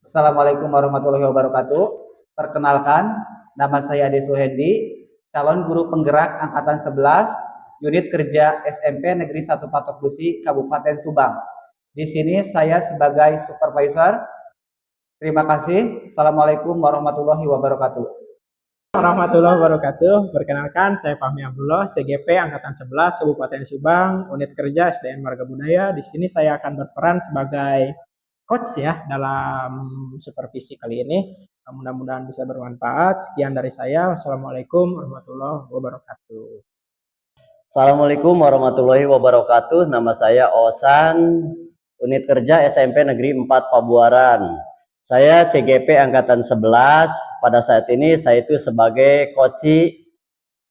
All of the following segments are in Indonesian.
Assalamualaikum warahmatullahi wabarakatuh. Perkenalkan, nama saya Ade Suhendi, calon guru penggerak angkatan 11, unit kerja SMP Negeri 1 Patok Busi, Kabupaten Subang. Di sini saya sebagai supervisor. Terima kasih. Assalamualaikum warahmatullahi wabarakatuh. Warahmatullahi wabarakatuh. Perkenalkan, saya Fahmi Abdullah, CGP Angkatan 11 Kabupaten Subang, Unit Kerja SDN Marga Budaya. Di sini saya akan berperan sebagai coach ya dalam supervisi kali ini. Mudah-mudahan bisa bermanfaat. Sekian dari saya. Wassalamualaikum warahmatullahi wabarakatuh. Assalamualaikum warahmatullahi wabarakatuh. Nama saya Osan, unit kerja SMP Negeri 4 Pabuaran. Saya CGP Angkatan 11. Pada saat ini saya itu sebagai koci.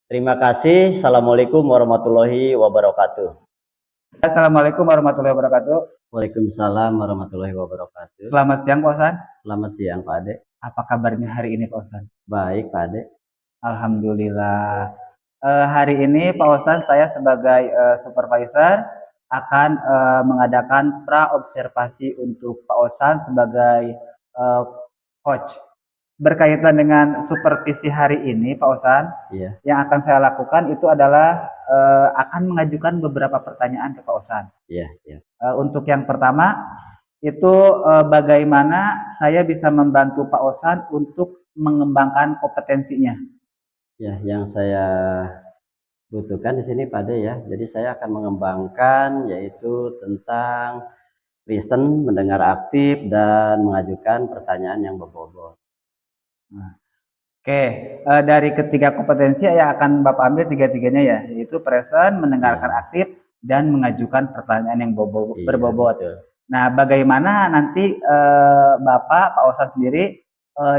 Terima kasih. Assalamualaikum warahmatullahi wabarakatuh. Assalamualaikum warahmatullahi wabarakatuh. Waalaikumsalam warahmatullahi wabarakatuh. Selamat siang Pak Osan. Selamat siang Pak Ade. Apa kabarnya hari ini Pak Osan? Baik Pak Ade. Alhamdulillah. Hari ini Pak Osan saya sebagai supervisor akan mengadakan pra-observasi untuk Pak Osan sebagai coach. Berkaitan dengan supervisi hari ini Pak Osan, yang akan saya lakukan itu adalah akan mengajukan beberapa pertanyaan ke Pak Osan. Untuk yang pertama, itu bagaimana saya bisa membantu Pak Osan untuk mengembangkan kompetensinya. Ya, yang saya butuhkan di sini Pak Ade ya. Jadi saya akan mengembangkan yaitu tentang listen, mendengar aktif, dan mengajukan pertanyaan yang berbobot. Oke, dari ketiga kompetensi yang akan Bapak ambil tiga-tiganya ya, yaitu present, mendengarkan aktif, dan mengajukan pertanyaan yang berbobot. Nah, bagaimana nanti Bapak, Pak Osan sendiri,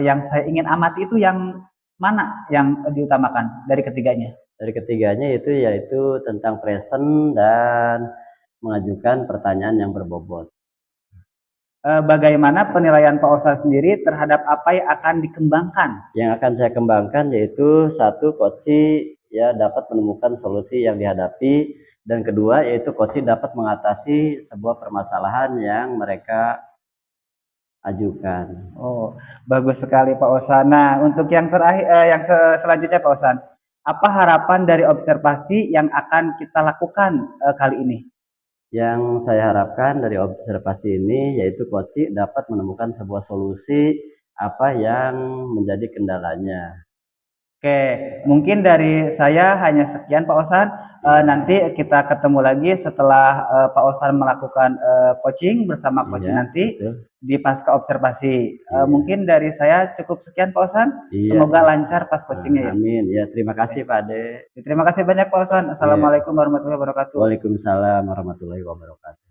yang saya ingin amati itu yang mana yang diutamakan dari ketiganya? Dari ketiganya yaitu tentang present dan mengajukan pertanyaan yang berbobot. Bagaimana penilaian Pak Osan sendiri terhadap apa yang akan dikembangkan? Yang akan saya kembangkan yaitu satu, koci ya dapat menemukan solusi yang dihadapi, dan kedua yaitu koci dapat mengatasi sebuah permasalahan yang mereka ajukan. Oh, bagus sekali Pak Osan. Nah, untuk yang terakhir, yang selanjutnya Pak Osan, apa harapan dari observasi yang akan kita lakukan kali ini? Yang saya harapkan dari observasi ini yaitu koci dapat menemukan sebuah solusi apa yang menjadi kendalanya. Oke, mungkin dari saya hanya sekian Pak Osan. Nanti kita ketemu lagi setelah Pak Osan melakukan coaching bersama coach nanti di pasca observasi. Mungkin dari saya cukup sekian Pak Osan. Semoga lancar pas coachingnya ya. Amin. Ya, terima kasih Pak Ade. Terima kasih banyak Pak Osan. Assalamualaikum warahmatullahi wabarakatuh. Waalaikumsalam warahmatullahi wabarakatuh.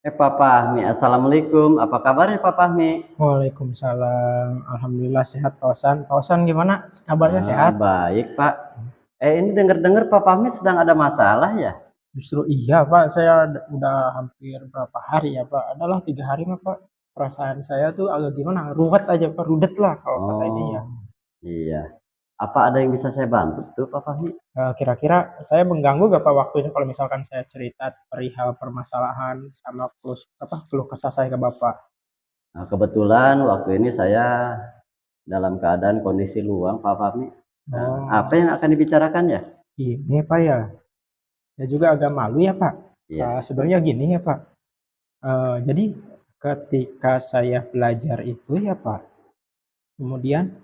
Pak Fahmi, assalamualaikum. Apa kabarnya Pak Fahmi? Waalaikumsalam. Alhamdulillah sehat Pak Osan. Pak Osan gimana? Kabarnya sehat? Baik Pak. Ini dengar-dengar Pak Fahmi sedang ada masalah ya? Justru iya Pak, saya udah hampir berapa hari ya Pak? Adalah 3 hari mah Pak. Perasaan saya tuh agak gimana? Ruwet aja Pak, rudet lah kalau kata ini ya. Iya. Apa ada yang bisa saya bantu tuh Pak Fahmi? Kira-kira saya mengganggu gak Pak waktunya kalau misalkan saya cerita perihal permasalahan sama keluh kesah saya ke Bapak? Nah, kebetulan waktu ini saya dalam keadaan kondisi luang Pak Fahmi. Apa yang akan dibicarakan ya? Ini Pak ya. Ya juga agak malu ya Pak. Sebenarnya gini ya Pak. Jadi ketika saya belajar itu ya Pak, kemudian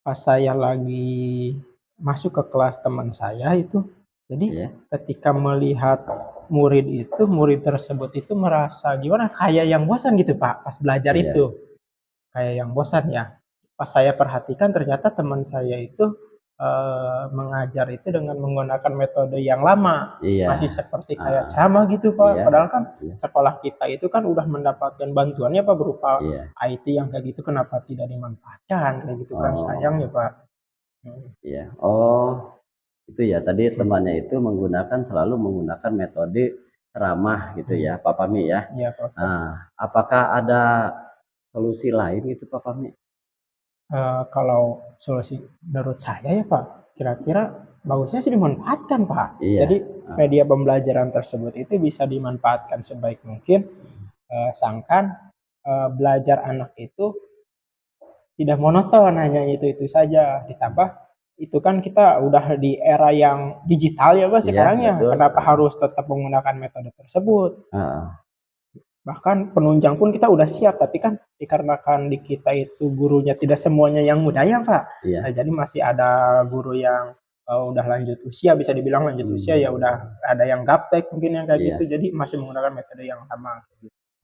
pas saya lagi masuk ke kelas teman saya itu, jadi ketika melihat murid tersebut itu merasa gimana, kayak yang bosan gitu Pak pas belajar itu. Kayak yang bosan ya. Pas saya perhatikan ternyata teman saya itu mengajar itu dengan menggunakan metode yang lama, masih seperti kayak sama gitu Pak. Padahal kan sekolah kita itu kan udah mendapatkan bantuannya Pak berupa IT yang kayak gitu, kenapa tidak dimanfaatkan kayak gitu kan, sayang ya Pak. Itu ya tadi temannya itu selalu menggunakan metode ramah gitu ya Pak Fahmi ya. Pak. Apakah ada solusi lain gitu Pak Fahmi? Kalau solusi menurut saya ya Pak, kira-kira bagusnya sih dimanfaatkan Pak. Jadi media pembelajaran tersebut itu bisa dimanfaatkan sebaik mungkin, sangkan belajar anak itu tidak monoton hanya itu saja. Ditambah itu kan kita udah di era yang digital ya Pak Iya, sekarang ya. betul. Kenapa harus tetap menggunakan metode tersebut? Heeh. Bahkan penunjang pun kita udah siap, tapi kan dikarenakan di kita itu gurunya tidak semuanya yang muda ya Pak. Iya. Nah, jadi masih ada guru yang udah lanjut usia, bisa dibilang lanjut usia ya, udah ada yang gaptek mungkin yang kayak Iya. gitu, jadi masih menggunakan metode yang lama.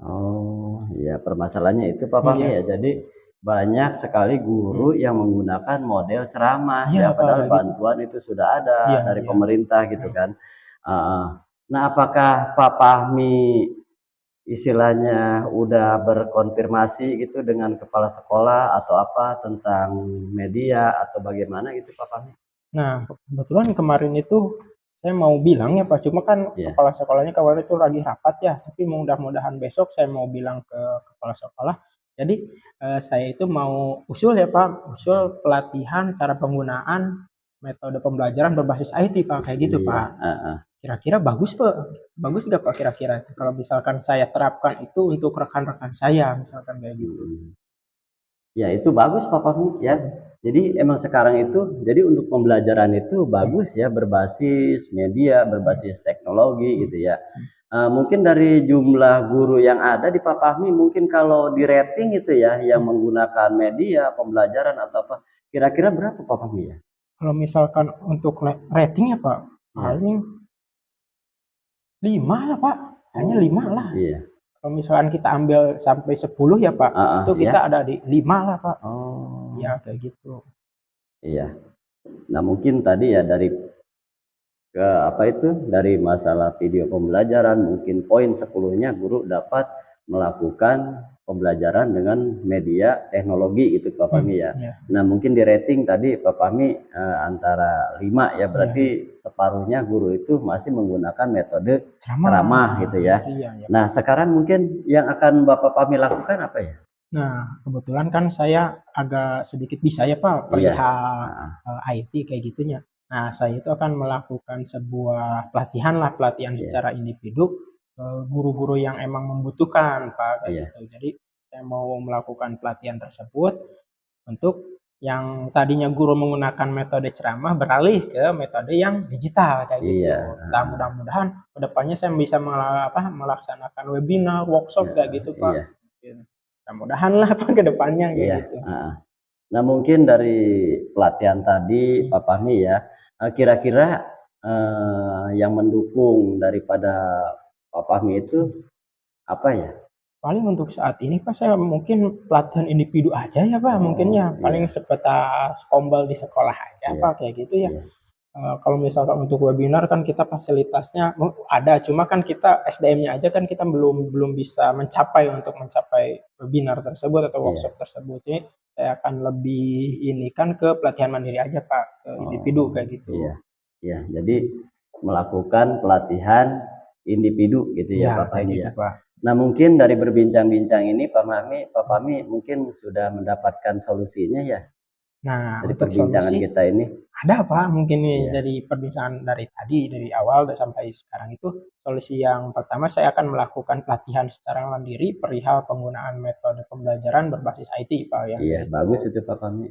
Oh, iya, permasalahannya itu Pak Fahmi Iya. ya. Jadi banyak sekali guru yang menggunakan model ceramah Iya, ya, Pak, padahal kayak gitu. bantuan itu sudah ada Iya, dari iya. pemerintah gitu kan. Heeh. Nah, apakah Pak Fahmi istilahnya udah berkonfirmasi gitu dengan kepala sekolah atau apa tentang media atau bagaimana gitu Pak Fahmi? Nah, kebetulan kemarin itu saya mau bilang ya Pak, cuma kan Iya. kepala sekolahnya kemarin itu lagi rapat ya, tapi mudah-mudahan besok saya mau bilang ke kepala sekolah. Jadi saya itu mau usul ya Pak, usul pelatihan cara penggunaan metode pembelajaran berbasis IT Pak, kayak gitu Iya, Pak. heeh. Kira-kira bagus Pak? Bagus nggak Pak kira-kira kalau misalkan saya terapkan itu untuk rekan-rekan saya, misalkan kayak gitu. Ya itu bagus Pak Fahmi ya. Jadi emang sekarang itu, jadi untuk pembelajaran itu bagus ya, berbasis media, berbasis teknologi gitu ya. Mungkin dari jumlah guru yang ada di Pak Fahmi, mungkin kalau di rating gitu ya, yang menggunakan media, pembelajaran atau apa, kira-kira berapa Pak Fahmi ya? Kalau misalkan untuk rating ya Pak, Ya. paling 5 lah Pak, hanya 5 lah. Iya. Kalau misalkan kita ambil sampai 10 ya Pak, itu kita Ya. ada di 5 lah Pak. Oh, Ya kayak gitu. iya. Nah mungkin tadi ya dari ke apa itu, dari masalah video pembelajaran, mungkin poin 10-nya guru dapat melakukan pembelajaran dengan media teknologi gitu Pak Fahmi ya. Iya. Nah mungkin di rating tadi Pak Fahmi antara 5 ya, berarti separuhnya guru itu masih menggunakan metode ceramah gitu ya. Iya. Nah sekarang mungkin yang akan Bapak Fahmi lakukan apa ya? Nah, kebetulan kan saya agak sedikit bisa ya Pak perihal IT kayak gitunya. Nah, saya itu akan melakukan sebuah pelatihan secara individu guru-guru yang emang membutuhkan Pak kayak gitu. Jadi saya mau melakukan pelatihan tersebut untuk yang tadinya guru menggunakan metode ceramah beralih ke metode yang digital kayak gitu. Nah, mudah-mudahan kedepannya saya bisa melaksanakan webinar, workshop kayak gitu Pak. Mudah-mudahan lah Pak ke depannya gitu. Nah mungkin dari pelatihan tadi Pak Fahmi ya, kira-kira yang mendukung daripada Pak Fahmi itu apa ya? Paling untuk saat ini Pak saya mungkin pelatihan individu aja ya Pak, mungkinnya paling sebatas kombal di sekolah aja Pak kayak gitu ya. Kalau misalkan untuk webinar kan kita fasilitasnya ada, cuma kan kita SDM-nya aja kan kita belum bisa mencapai webinar tersebut atau workshop tersebut. Jadi saya akan lebih ini kan ke pelatihan mandiri aja Pak, ke individu kayak gitu. Iya, jadi melakukan pelatihan individu gitu ya Pak Fahmi ya. Nah mungkin dari berbincang-bincang ini Pak Fahmi mungkin sudah mendapatkan solusinya ya. Nah, dari untuk perbincangan solusi kita ini ada Pak mungkin nih dari perbincangan dari tadi dari awal sampai sekarang itu solusi yang pertama saya akan melakukan pelatihan secara mandiri perihal penggunaan metode pembelajaran berbasis IT Pak ya. Iya, bagus itu Pak Fahmi.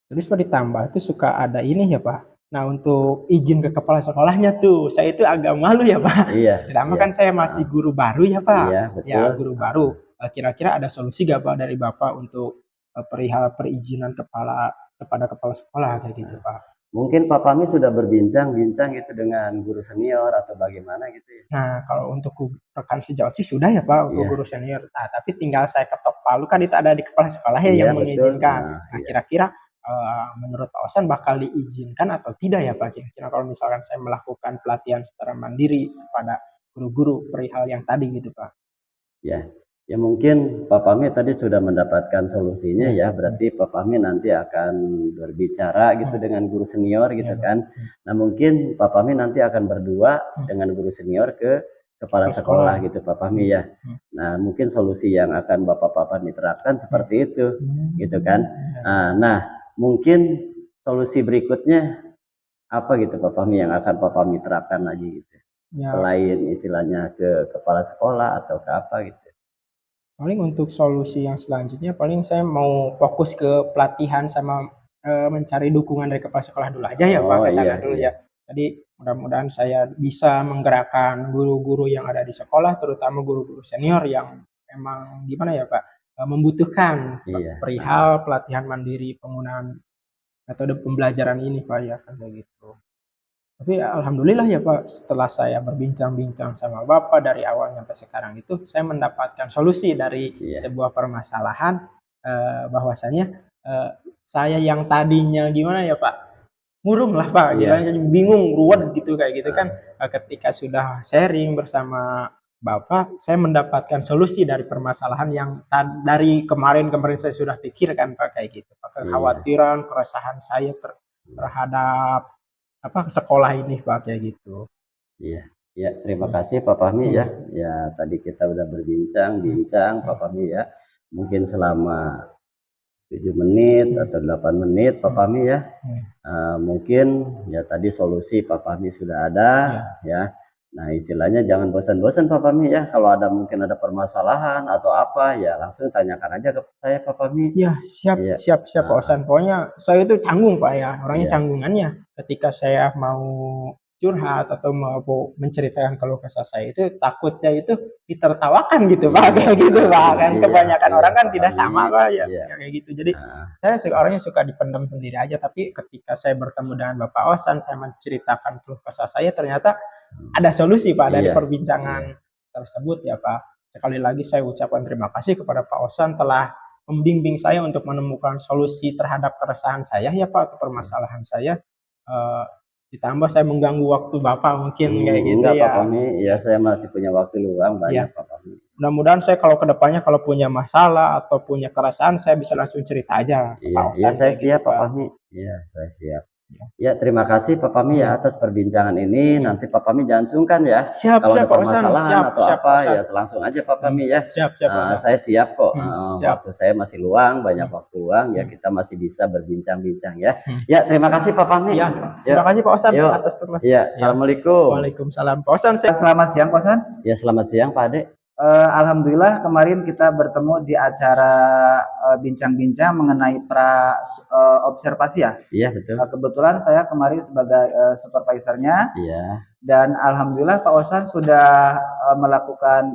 Terus Pak ditambah itu suka ada ini ya Pak. Nah untuk izin ke kepala sekolahnya tuh saya itu agak malu ya Pak. Pertama kan saya masih guru baru ya Pak. Iya, betul. Ya guru baru. Kira-kira ada solusi gak Pak dari Bapak untuk perihal perizinan kepada kepala sekolah kayak gitu Pak? Mungkin Pak Fahmi sudah berbincang-bincang gitu dengan guru senior atau bagaimana gitu ya? Nah kalau untuk rekan sejawat sih sudah ya Pak untuk guru senior. Nah tapi tinggal saya ketok palu kan itu ada di kepala sekolah ya yang mengizinkan. Nah kira-kira menurut Pak Osan bakal diizinkan atau tidak ya Pak kira-kira kalau misalkan saya melakukan pelatihan secara mandiri kepada guru-guru perihal yang tadi gitu Pak? Ya mungkin Pak Fahmi tadi sudah mendapatkan solusinya ya, berarti Pak Fahmi nanti akan berbicara gitu dengan guru senior gitu kan. Nah mungkin Pak Fahmi nanti akan berdua dengan guru senior ke kepala sekolah gitu Pak Fahmi ya. Nah mungkin solusi yang akan Bapak Fahmi terapkan seperti itu gitu kan. Nah mungkin solusi berikutnya apa gitu Pak Fahmi yang akan Pak Fahmi terapkan lagi gitu? Ya, selain istilahnya ke kepala sekolah atau ke apa gitu. paling untuk solusi yang selanjutnya paling saya mau fokus ke pelatihan sama mencari dukungan dari kepala sekolah dulu aja ya Pak, Oh ke iya sana dulu iya ya. Jadi mudah-mudahan saya bisa menggerakkan guru-guru yang ada di sekolah, terutama guru-guru senior yang emang gimana ya Pak, membutuhkan iya. perihal pelatihan mandiri penggunaan metode pembelajaran ini Pak ya, kan kayak gitu. Tapi alhamdulillah ya Pak, setelah saya berbincang-bincang sama Bapak dari awal sampai sekarang itu, saya mendapatkan solusi dari Iya. sebuah permasalahan, bahwasanya, saya yang tadinya gimana ya Pak, murung lah Pak, Iya. gimana bingung, ruwet gitu kayak gitu kan, Ah, ketika sudah sharing bersama Bapak, saya mendapatkan solusi dari permasalahan yang dari kemarin-kemarin saya sudah pikirkan Pak, kayak gitu Pak. iya. Kekhawatiran, keresahan saya terhadap apa, sekolah ini Pak, kayak gitu. Iya, ya, terima Hmm. kasih Pak Fahmi ya. Hmm. Ya, tadi kita udah berbincang-bincang Pak Hmm. Fahmi ya. Mungkin selama 7 menit Hmm. atau 8 menit Pak Hmm. Fahmi ya. Hmm. Mungkin ya tadi solusi Pak Fahmi sudah ada Ya. ya. Nah, istilahnya jangan bosan-bosan Pak Fahmi ya. Kalau ada mungkin ada permasalahan atau apa ya langsung tanyakan aja ke saya Pak Fahmi. Ya, siap, Iya. siap, siap Pak Ah, Osan. Pokoknya saya itu canggung Pak ya, orangnya iya. canggungannya. Ketika saya mau curhat atau mau menceritakan keluh kesah saya itu takutnya itu ditertawakan gitu Pak, Iya, kayak gitu Pak. Kan iya, kebanyakan iya orang kan Pak tidak Fahmi. sama Pak ya, Iya. ya kayak gitu. Jadi Ah, saya orangnya suka dipendam sendiri aja, tapi ketika saya bertemu dengan Bapak Osan, saya menceritakan keluh kesah saya, ternyata ada solusi Pak dari iya, perbincangan iya. tersebut ya Pak. Sekali lagi saya ucapkan terima kasih kepada Pak Osan telah membimbing saya untuk menemukan solusi terhadap keresahan saya ya Pak, atau permasalahan saya. Eh, Ditambah saya mengganggu waktu Bapak mungkin kayak gitu Enggak Pak ya. Fahmi, ya saya masih punya waktu luang banyak Ya, Pak Fahmi. mudah-mudahan saya kalau kedepannya kalau punya masalah atau punya keresahan saya bisa langsung cerita aja ke Iya, Pak iya Osan saya kayak gitu siap Pak Pak. Fahmi. Iya, saya siap. Ya. Ya, terima kasih Pak Fahmi ya Hmm. atas perbincangan ini. Hmm. Nanti Pak Fahmi jangan sungkan ya. Siap, Kalau siap ada Pak Osan, permasalahan siap, atau siap apa Pak Osan. ya langsung aja Pak Fahmi ya. Siap, siap Pak Osan. Saya siap kok. Siap. Waktu saya masih luang, banyak Hmm. waktu luang ya Hmm. kita masih bisa berbincang-bincang ya. Hmm. Ya, terima kasih Pak Fahmi. Ya, Yuk, terima kasih Pak Osan yuk. atas permasalahan. Iya, Ya. assalamualaikum. Waalaikumsalam. Pak Osan, saya Selamat siang, Pak Osan. Ya, selamat siang Pak Ade. Alhamdulillah kemarin kita bertemu di acara bincang-bincang mengenai observasi ya. Iya, betul. Kebetulan saya kemarin sebagai supervisornya Iya, dan alhamdulillah Pak Osan sudah melakukan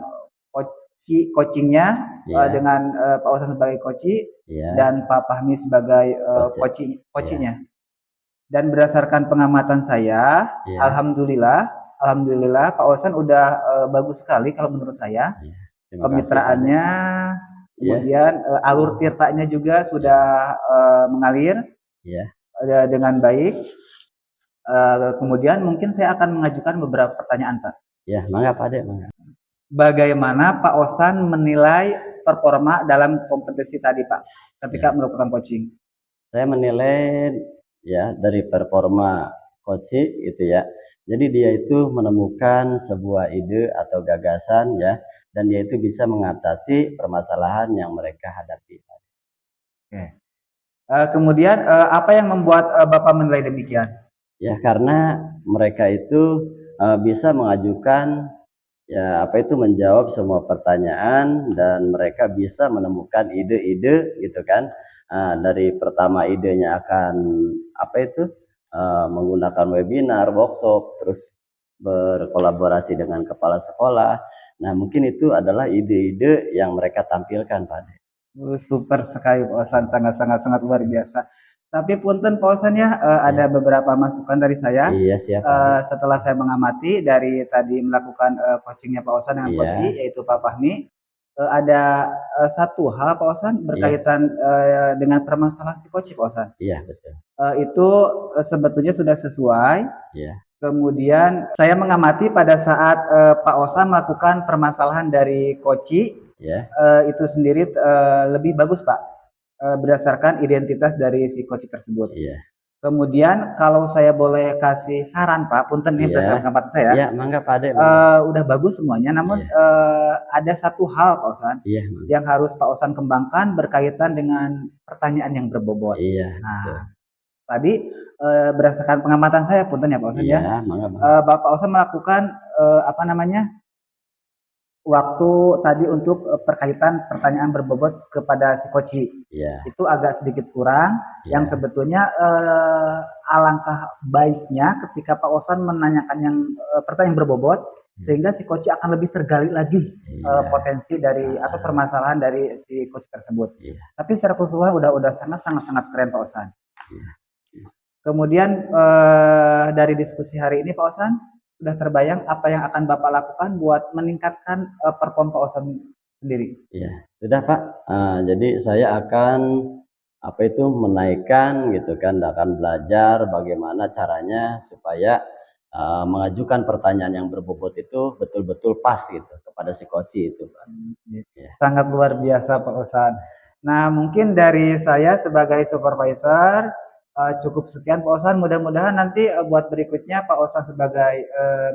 coachingnya iya, dengan Pak Osan sebagai coach iya. dan Pak Fahmi sebagai Coach. coachingnya. Dan berdasarkan pengamatan saya, Iya. alhamdulillah Pak Osan udah bagus sekali kalau menurut saya. Iya. Terima kasih, Pak Ade. Kemitraannya, kemudian alur tirtanya juga sudah mengalir Iya. dengan baik. Kemudian mungkin saya akan mengajukan beberapa pertanyaan, Pak. Ya, mangga Pak Ade, mangga. Bagaimana Pak Osan menilai performa dalam kompetisi tadi, Pak, ketika melakukan coaching? Saya menilai ya dari performa coach itu ya. Jadi dia itu menemukan sebuah ide atau gagasan ya, dan dia itu bisa mengatasi permasalahan yang mereka hadapi. Oke. Kemudian apa yang membuat Bapak menilai demikian? Ya, karena mereka itu bisa mengajukan ya apa itu menjawab semua pertanyaan dan mereka bisa menemukan ide-ide gitu kan. Dari pertama idenya akan apa itu menggunakan webinar, workshop, terus berkolaborasi dengan kepala sekolah. Nah, mungkin itu adalah ide-ide yang mereka tampilkan, Pak Ade. Super sekali Pak Osan, sangat luar biasa. Tapi punten Pak Osan ya, ada beberapa masukan dari saya. Iya, siap, Pak Ade. Setelah saya mengamati dari tadi melakukan coachingnya Pak Osan dengan coach yaitu Pak Fahmi, ada satu hal Pak Osan berkaitan dengan permasalahan psikosi Pak Osan. Iya, betul. Itu sebetulnya sudah sesuai. Iya. Kemudian saya mengamati pada saat Pak Osan melakukan permasalahan dari coach, itu sendiri lebih bagus Pak, berdasarkan identitas dari si coach tersebut. Iya. Kemudian kalau saya boleh kasih saran Pak, punten nih berdasarkan pendapat saya. Iya, mangga Pak Ade. Udah bagus semuanya, namun ada satu hal Pak Osan yang harus Pak Osan kembangkan berkaitan dengan pertanyaan yang berbobot. Iya. Nah, Tadi berdasarkan pengamatan saya, punten ya Pak Osan ya. Iya, mangga. Bapak Osan melakukan apa namanya, waktu tadi untuk perkaitan pertanyaan berbobot kepada si Koci. Iya, Itu agak sedikit kurang, yang iya, sebetulnya alangkah baiknya ketika Pak Osan menanyakan yang pertanyaan berbobot, sehingga si Koci akan lebih tergali lagi iya, potensi dari atau permasalahan dari si Koci tersebut. iya, Tapi secara keseluruhan udah sangat keren Pak Osan. iya. Kemudian dari diskusi hari ini Pak Osan, sudah terbayang apa yang akan Bapak lakukan buat meningkatkan perform Pak Osan sendiri? Iya, sudah Pak. Jadi saya akan apa itu menaikkan gitu kan, akan belajar bagaimana caranya supaya mengajukan pertanyaan yang berbobot itu betul-betul pas gitu kepada si koci itu Pak. Ya. Sangat luar biasa Pak Osan. Nah mungkin dari saya sebagai supervisor cukup sekian Pak Osan. Mudah-mudahan nanti buat berikutnya Pak Osan sebagai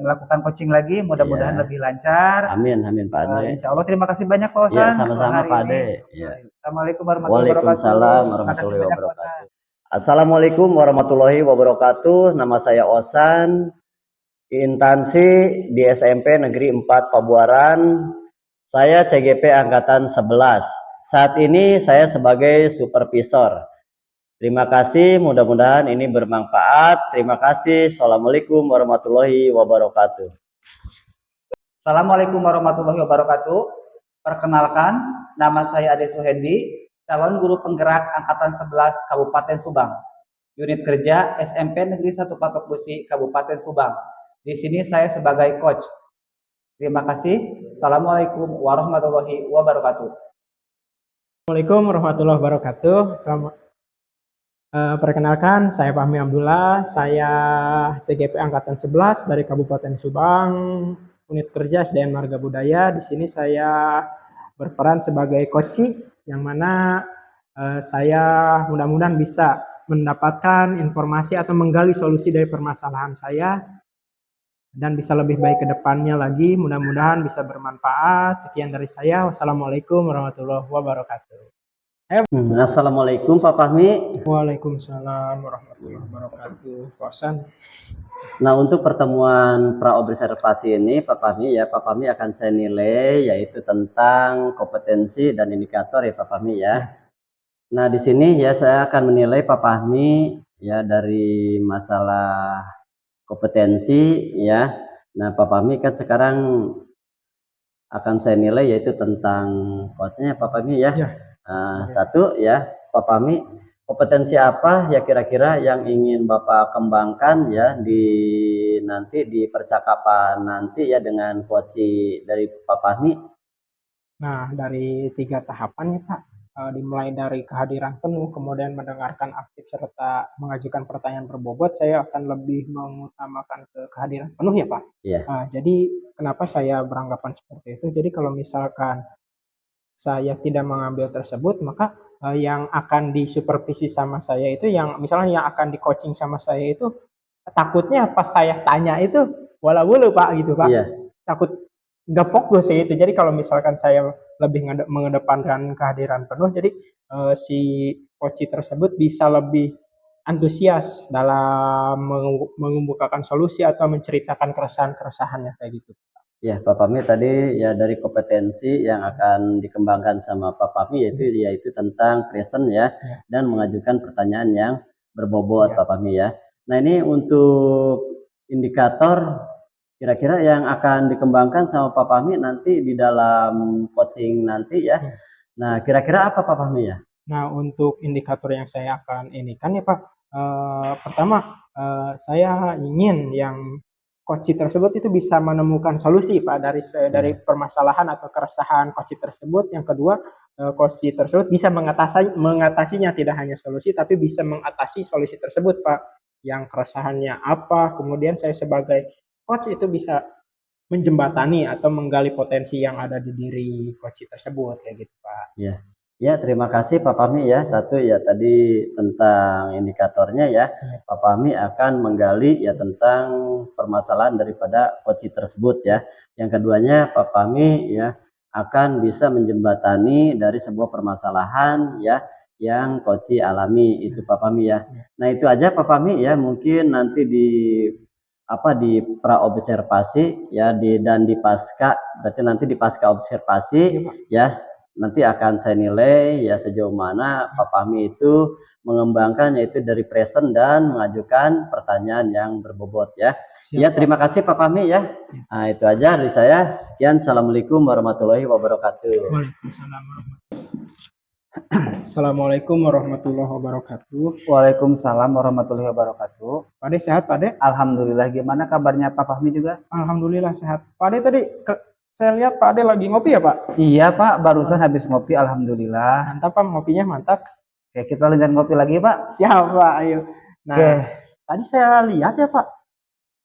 melakukan coaching lagi, mudah-mudahan Iya. lebih lancar. Amin, amin Pak Ade. Insya Allah terima kasih banyak Pak Iya, Osan sama-sama Pak Ade. Ya. Iya. Assalamualaikum warahmatullahi wabarakatuh. Waalaikumsalam warahmatullahi wabarakatuh. Assalamualaikum warahmatullahi wabarakatuh. Nama saya Osan, instansi di SMP Negeri 4 Pabuaran. Saya CGP Angkatan 11. Saat ini saya sebagai supervisor. Terima kasih, mudah-mudahan ini bermanfaat. Terima kasih. Assalamualaikum warahmatullahi wabarakatuh. Assalamualaikum warahmatullahi wabarakatuh. Perkenalkan, nama saya Ade Suhendi, calon guru penggerak Angkatan 11 Kabupaten Subang. Unit kerja SMP Negeri 1 Patok Busi, Kabupaten Subang. Di sini saya sebagai coach. Terima kasih. Assalamualaikum warahmatullahi wabarakatuh. Assalamualaikum warahmatullahi wabarakatuh. Perkenalkan, saya Fahmi Abdullah, saya CGP Angkatan 11 dari Kabupaten Subang, unit kerja SDM Marga Budaya. Di sini saya berperan sebagai coach, yang mana saya mudah-mudahan bisa mendapatkan informasi atau menggali solusi dari permasalahan saya dan bisa lebih baik ke depannya lagi. Mudah-mudahan bisa bermanfaat. Sekian dari saya. Wassalamualaikum warahmatullahi wabarakatuh. Assalamualaikum Pak Fahmi. Waalaikumsalam warahmatullahi wabarakatuh. Pak Osan. Nah, untuk pertemuan praobservasi ini Pak Fahmi ya, Pak Fahmi akan saya nilai yaitu tentang kompetensi dan indikator ya Pak Fahmi ya. Nah, di sini ya saya akan menilai Pak Fahmi ya dari masalah kompetensi ya. Nah, Pak Fahmi kan sekarang akan saya nilai yaitu tentang coachnya Pak Fahmi ya. Satu ya, Pak Fahmi, kompetensi apa ya kira-kira yang ingin Bapak kembangkan ya nanti di percakapan nanti ya dengan coach dari Pak Fahmi? Nah, dari 3 tahapan ya Pak, dimulai dari kehadiran penuh, kemudian mendengarkan aktif serta mengajukan pertanyaan berbobot, saya akan lebih mengutamakan ke kehadiran penuh ya Pak. Iya. Jadi kenapa saya beranggapan seperti itu? Jadi kalau misalkan saya tidak mengambil tersebut, maka yang akan disupervisi sama saya itu, yang misalnya yang akan di coaching sama saya itu, takutnya pas saya tanya itu wala-wulu Pak gitu Pak. Iya. Takut nggak fokus itu. Jadi kalau misalkan saya lebih mengedepankan kehadiran penuh, jadi si coach tersebut bisa lebih antusias dalam mengemukakan solusi atau menceritakan keresahan-keresahannya kayak gitu. Ya, Pak Fahmi tadi ya dari kompetensi yang akan dikembangkan sama Pak Fahmi yaitu tentang present ya, dan mengajukan pertanyaan yang berbobot Pak Fahmi ya. Nah, ini untuk indikator kira-kira yang akan dikembangkan sama Pak Fahmi nanti di dalam coaching nanti ya. Nah, kira-kira apa Pak Fahmi ya? Nah, untuk indikator yang saya akan inikan ya Pak, pertama saya ingin yang coach tersebut itu bisa menemukan solusi Pak dari permasalahan atau keresahan coach tersebut. Yang kedua, coach tersebut bisa mengatasinya, tidak hanya solusi tapi bisa mengatasi solusi tersebut Pak. Yang keresahannya apa, kemudian saya sebagai coach itu bisa menjembatani atau menggali potensi yang ada di diri coach tersebut kayak gitu Pak. Ya. Ya, terima kasih Pak Fahmi ya. Satu ya tadi tentang indikatornya ya. Pak Fahmi akan menggali ya tentang permasalahan daripada coach tersebut ya. Yang keduanya Pak Fahmi ya akan bisa menjembatani dari sebuah permasalahan ya yang Koci alami itu Pak Fahmi ya. Nah itu aja Pak Fahmi ya, mungkin nanti di pra observasi ya dan di pasca, berarti nanti di pasca observasi ya nanti akan saya nilai ya sejauh mana Pak Fahmi itu mengembangkan yaitu dari present dan mengajukan pertanyaan yang berbobot ya. Ya terima kasih Pak Fahmi ya. Nah itu aja dari saya. Sekian, assalamualaikum warahmatullahi wabarakatuh. Waalaikumsalam Assalamualaikum warahmatullahi wabarakatuh. Waalaikumsalam warahmatullahi wabarakatuh. Pak Ade sehat Pak Ade? Alhamdulillah, gimana kabarnya Pak Fahmi juga? Alhamdulillah sehat. Pak Ade tadi saya lihat Pak Ade lagi ngopi ya Pak? Iya Pak, barusan habis ngopi, alhamdulillah. Mantap Pak, ngopinya mantap. Oke, kita lanjut ngopi lagi Pak. Siap Pak, ayo. Nah, Oke. Tadi saya lihat ya Pak,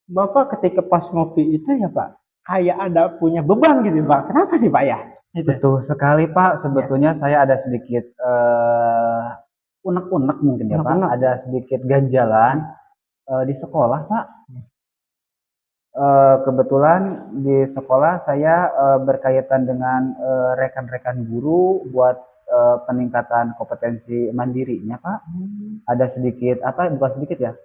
Bapak ketika pas ngopi itu ya Pak, kayak ada punya beban gitu Pak. Kenapa sih Pak ya? Betul sekali Pak, sebetulnya saya ada sedikit unek-unek mungkin ya Pak, ada sedikit ganjalan di sekolah Pak. Kebetulan di sekolah saya berkaitan dengan rekan-rekan guru buat peningkatan kompetensi mandirinya Pak. Ada sedikit bukan sedikit ya,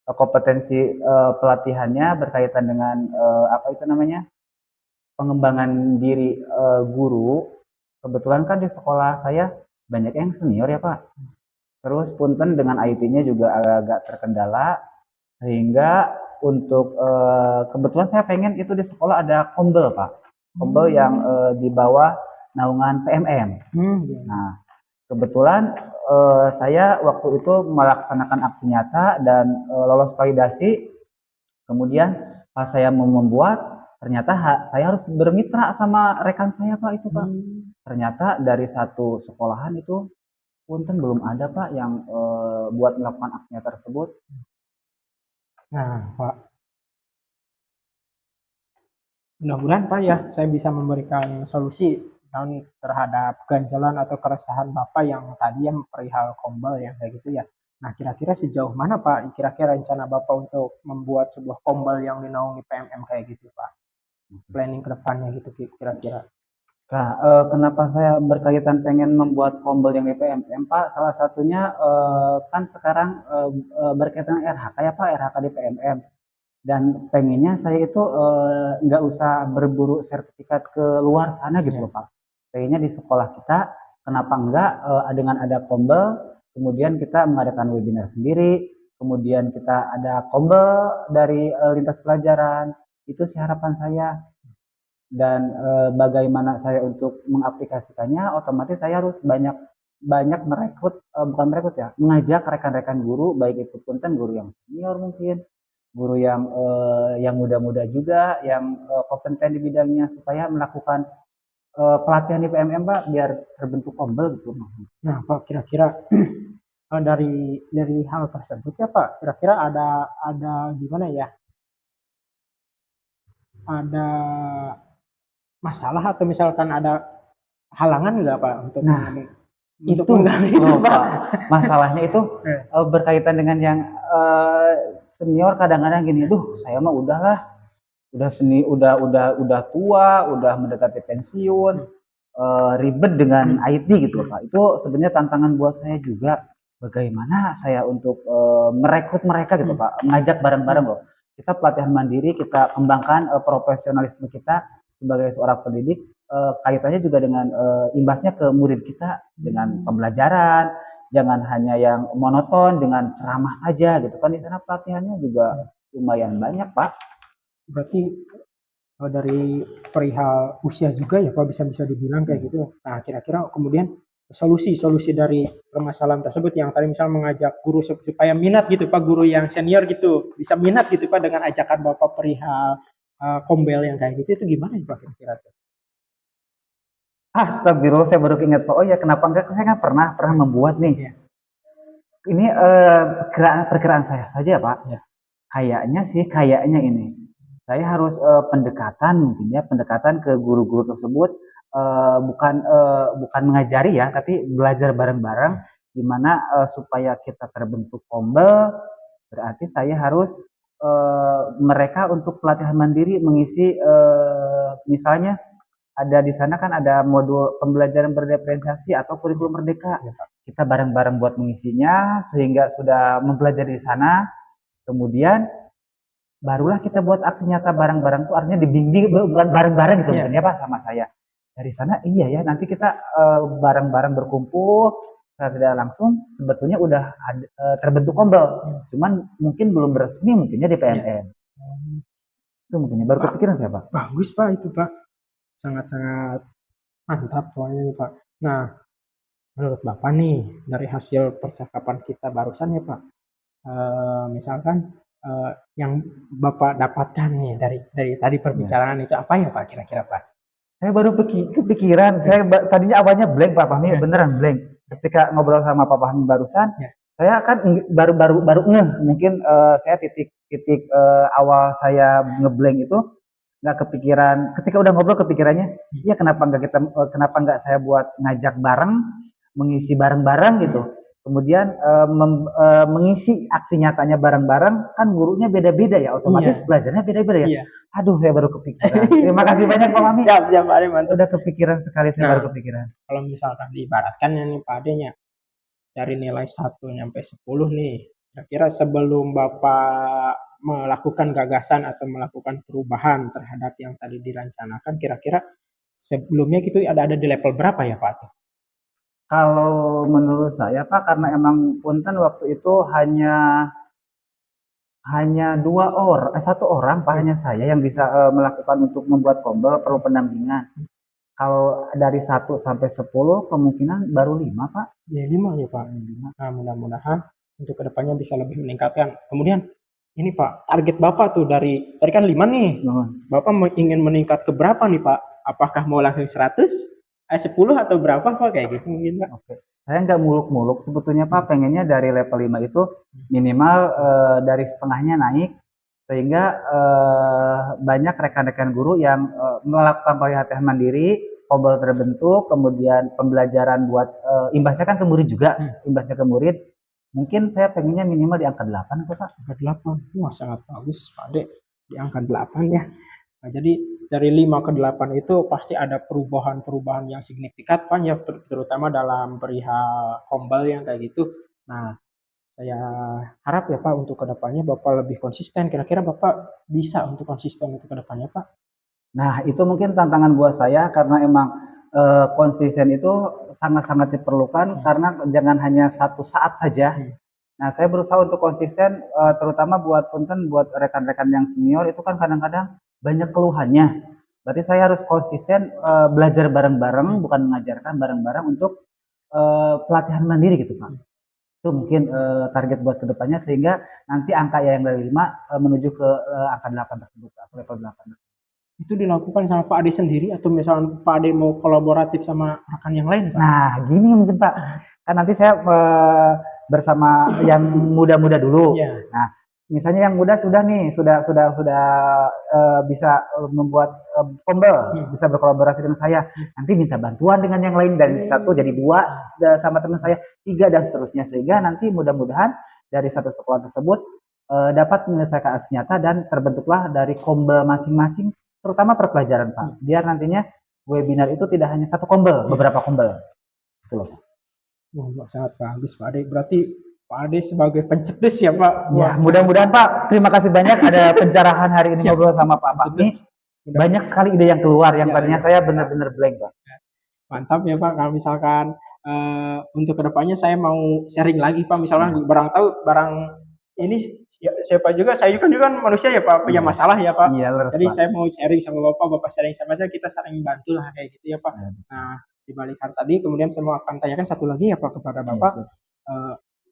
kompetensi pelatihannya berkaitan dengan pengembangan diri guru. Kebetulan kan di sekolah saya banyak yang senior ya Pak. Terus punten dengan IT-nya juga agak terkendala, sehingga untuk kebetulan saya pengen itu di sekolah ada kombel Pak. Kombel yang di bawah naungan PMM. Nah, kebetulan saya waktu itu melaksanakan aksi nyata dan lolos validasi. Kemudian pas saya mau membuat, ternyata saya harus bermitra sama rekan saya Pak itu Pak. Ternyata dari satu sekolahan itu punten belum ada Pak yang buat melakukan aksinya tersebut. Nah Pak, mudah-mudahan Pak ya saya bisa memberikan solusi terhadap ganjalan atau keresahan Bapak yang tadi yang perihal kombel yang kayak gitu ya. Nah kira-kira sejauh mana Pak, kira-kira rencana Bapak untuk membuat sebuah kombel yang dinaungi PMM kayak gitu Pak? Planning ke depannya gitu kira-kira. Nah, kenapa saya berkaitan pengen membuat kombel yang di PMM Pak? Salah satunya kan sekarang berkaitan RHK ya Pak, RHK di PMM. Dan pengennya saya itu nggak usah berburu sertifikat ke luar sana gitu loh Pak. Pengennya di sekolah kita, kenapa enggak dengan ada kombel, kemudian kita mengadakan webinar sendiri, kemudian kita ada kombel dari lintas pelajaran. Itu sih harapan saya. Dan bagaimana saya untuk mengaplikasikannya, otomatis saya harus banyak merekrut, bukan merekrut ya, mengajak rekan-rekan guru, baik itu punten guru yang senior mungkin, guru yang muda-muda juga, yang kompeten di bidangnya, supaya melakukan pelatihan di PMM Pak, biar terbentuk kombel gitu. Nah Pak, kira-kira dari hal tersebut ya Pak, kira-kira ada gimana ya? Ada masalah atau misalkan ada halangan nggak Pak untuk itu Pak, masalahnya itu berkaitan dengan yang senior. Kadang-kadang gini, saya mah udahlah, udah tua, udah mendekati pensiun, ribet dengan IT gitu Pak. Itu sebenarnya tantangan buat saya juga, bagaimana saya untuk merekrut mereka gitu Pak, mengajak bareng-bareng loh. Kita pelatihan mandiri, kita kembangkan profesionalisme kita sebagai seorang pendidik, kaitannya juga dengan imbasnya ke murid kita dengan pembelajaran, jangan hanya yang monoton dengan ceramah saja gitu kan. Di sana pelatihannya juga lumayan banyak Pak. Berarti dari perihal usia juga ya Pak, bisa dibilang kayak gitu. Nah kira-kira kemudian solusi dari permasalahan tersebut yang tadi misal mengajak guru supaya minat gitu Pak, guru yang senior gitu bisa minat gitu Pak dengan ajakan Bapak perihal kombel yang kayak gitu, itu gimana ya Pak kira-kira? Astagfirullah, saya baru ingat Pak. Oh ya, kenapa enggak? Saya kan pernah membuat nih. Ya. Ini perkiraan saya saja Pak. Ya. Kayaknya ini saya harus pendekatan ke guru-guru tersebut, bukan mengajari ya, tapi belajar bareng-bareng, gimana supaya kita terbentuk kombel. Berarti saya harus mereka untuk pelatihan mandiri mengisi misalnya ada di sana kan ada modul pembelajaran berdiferensiasi atau kurikulum merdeka. kita bareng-bareng buat mengisinya, sehingga sudah mempelajari di sana, kemudian barulah kita buat aksi nyata bareng-bareng tuh artinya dibimbing bukan bareng-bareng gitu Iya. mungkin ya Pak sama saya. Dari sana iya ya nanti kita bareng-bareng berkumpul secara tidak langsung sebetulnya udah terbentuk kombel. Cuman mungkin belum resmi mungkinnya di PNM. Itu mungkinnya baru Pak, kepikiran saya Pak. bagus Pak itu Pak. Sangat-sangat mantap pokoknya nih Pak. Nah, menurut Bapak nih dari hasil percakapan kita barusan ya Pak, misalkan yang Bapak dapatkan nih dari tadi Ya. perbicaraan itu apa ya Pak kira-kira Pak? Saya baru kepikiran, saya tadinya awalnya blank Pak Fahmi, Ya. beneran blank. Ketika ngobrol sama Pak Fahmi barusan, Ya. saya kan baru ngeh, mungkin saya titik awal saya ngeblank itu nggak kepikiran. Ketika udah ngobrol kepikirannya, ya kenapa nggak saya buat ngajak bareng, mengisi bareng-bareng gitu. Kemudian mengisi aksi nyatanya bareng-bareng, kan gurunya beda-beda ya, otomatis Iya. belajarnya beda-beda ya. Iya. Aduh, saya baru kepikiran. Terima kasih banyak Pak Mami. Siap, Pak Ade, mantap. Udah kepikiran sekali, saya Nah, baru kepikiran. kalau misalkan diibaratkan ya nih Pak Adenya, dari nilai 1 sampai 10 nih, kira-kira sebelum Bapak melakukan gagasan atau melakukan perubahan terhadap yang tadi direncanakan, kira-kira sebelumnya gitu ada di level berapa ya Pak? Kalau menurut saya Pak, karena emang punten waktu itu hanya satu orang Pak, hanya saya yang bisa melakukan untuk membuat kombel, perlu pendampingan. Kalau dari 1 sampai 10 kemungkinan baru 5 Pak. Ya 5 ya Pak. Nah, mudah-mudahan untuk kedepannya bisa lebih meningkatkan. Kemudian ini Pak, target Bapak tuh dari tadi kan 5 nih. Bapak ingin meningkat ke berapa nih Pak? Apakah mau langsung 100? 10 atau berapa Pak kayak gitu mungkin Pak? Oke. Saya nggak muluk-muluk sebetulnya Pak, pengennya dari level 5 itu minimal dari setengahnya naik sehingga banyak rekan-rekan guru yang melakukan pelatihan mandiri, kombel terbentuk, kemudian pembelajaran buat imbasnya kan ke murid juga, imbasnya ke murid. Mungkin saya pengennya minimal di angka 8 Pak. Angka 8. Wah, sangat bagus Pak Ade. Di angka 8 ya. Nah, jadi dari 5 ke 8 itu pasti ada perubahan-perubahan yang signifikan Pak ya, terutama dalam perihal kombel yang kayak gitu. Nah, saya harap ya Pak untuk kedepannya Bapak lebih konsisten. Kira-kira Bapak bisa untuk konsisten untuk kedepannya Pak? Nah, itu mungkin tantangan buat saya karena emang konsisten itu sangat-sangat diperlukan karena jangan hanya satu saat saja. Nah, saya berusaha untuk konsisten terutama buat punten buat rekan-rekan yang senior itu kan kadang-kadang banyak keluhannya. Berarti saya harus konsisten belajar bareng-bareng, bukan mengajarkan bareng-bareng untuk pelatihan mandiri gitu Pak. Itu mungkin target buat kedepannya sehingga nanti angka yang dari 5 menuju ke angka 8 tersebut, level 8. Itu dilakukan sama Pak Ade sendiri atau misalnya Pak Ade mau kolaboratif sama rekan yang lain Pak? Nah, gini mungkin Pak, kan nanti saya bersama yang muda-muda dulu. Iya. Nah, misalnya yang muda sudah nih, sudah bisa membuat kombel, bisa berkolaborasi dengan saya. Nanti minta bantuan dengan yang lain dari 1 jadi 2 sama teman saya, 3 dan seterusnya sehingga nanti mudah-mudahan dari satu sekolah tersebut dapat menyelesaikan aksi nyata dan terbentuklah dari kombel masing-masing, terutama perpelajaran Pak. Biar nantinya webinar itu tidak hanya satu kombel, beberapa kombel. Itu loh. Wah, sangat bagus Pak Ade. Berarti Pak Ade sebagai pencetus ya Pak. Ya, mudah-mudahan Pak, terima kasih banyak ada pencerahan hari ini ngobrol sama Pak Fahmi. Banyak sekali ide yang keluar yang tadinya saya benar-benar blank Pak. Mantap ya Pak. Kalau misalkan untuk kedepannya saya mau sharing lagi Pak. Misalkan barang ini siapa juga, saya kan manusia ya Pak, punya masalah ya Pak. Jadi Pak, saya mau sharing sama Bapak sharing sama saya, kita saling bantu lah kayak gitu ya Pak. Nah, di balik hal tadi, kemudian saya mau akan tanyakan satu lagi ya Pak kepada Bapak.